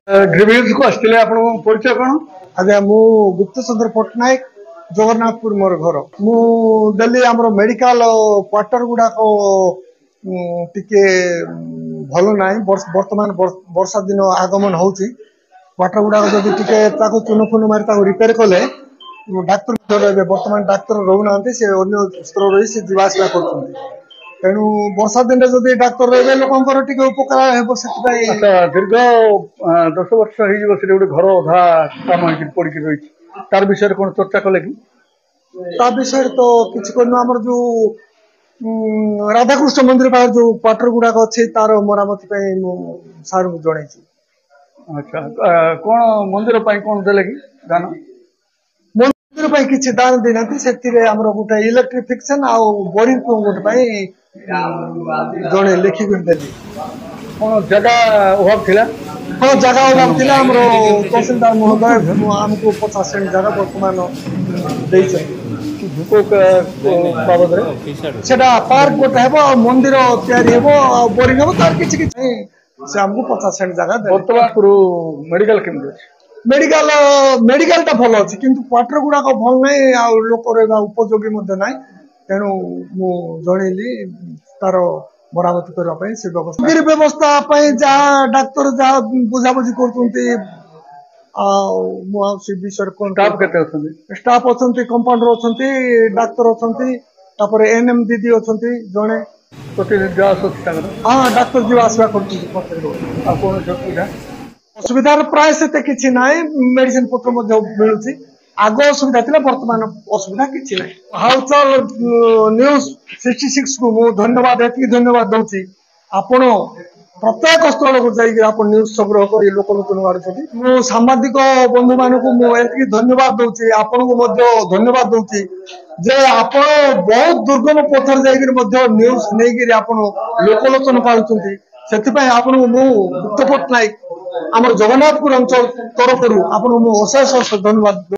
Grievance को आसते आप परिचय कौन? आज्ञा मु गुप्त चंद्र पट्टनायक जगन्नाथपुर मोर घर मु डेली आमर मेडिकल क्वार्टर गुड़ाक टिके भल ना बर्तमान वर्षा दिन आगमन होची क्वार्टर गुड़ाक जब टिके चून फुन मारी रिपेयर कले डाक्तर रे बर्तमान डाक्तर रोना से अन्य स्तर रही से जीवासा कर तेणु वर्षा दिन में जब डाक्तर रे लोकंर टिके उपकार हेबो से अच्छा दीर्घ 10 वर्ष हो गोटे घर अधा काम पड़ी रही तार विषय कौन चर्चा कले कि ता विषय तो किसी करना आमर जो राधाकृष्ण मंदिर पाखे जो क्वार्टर गुड़ाक अच्छे तार मरामती सार जन। अच्छा कौन मंदिर कौन देले कि दान मंदिर पर किसी दान देना से गोटे इलेक्ट्रिफिकेशन आ बोरिंग गोटे जड़े लिखिक देली कौन जगह अभाव थिला? हाँ जगह अभाव थिला तहसीलदार महोदय आमको 50 सेंट जगह बर्तमान पार्क गोटे हे मंदिर या बोरिंग हम तार किसी से आमको 50 सेंट जगह बर्तमान मेडिकल केमती अछि? मेडिकल मेडिकलटा भल अच्छे किंतु क्वार्टर गुड़ाक भल ना लोक रहा उपयोगी ना तेणु मु जनइली तार मरामती करने से व्यवस्था व्यवस्था जहाँ डाक्तर जहाँ बुझाबुझी कर विषय कौन स्टाफ अच्छा कंपाउंडर अच्छा डाक्तर अच्छा एनएम दीदी अच्छा जड़े हाँ डाक्तर जी आसवा कर असुविधार प्राय से किसी ना मेडिसिन पत्र मिलूँ आग असुविधा थी बर्तमान असुविधा किसी ना हालचाल न्यूज 66 को मु धन्यवाद ये धन्यवाद दूसरी आपण प्रत्येक स्थल को जाइए आप न्यूज संग्रह कर लोकलोचन मु सांबादिक बंधु मान को धन्यवाद दूसरी आपण को धन्यवाद दूसरी जे आप बहुत दुर्गम पथर जाकर न्यूज नहीं आप लोकलोचन पार्टी से आपन मु गुप्त पट्टनायक आम जगन्नाथपुर अंचल तरफ आपको अशेष धन्यवाद।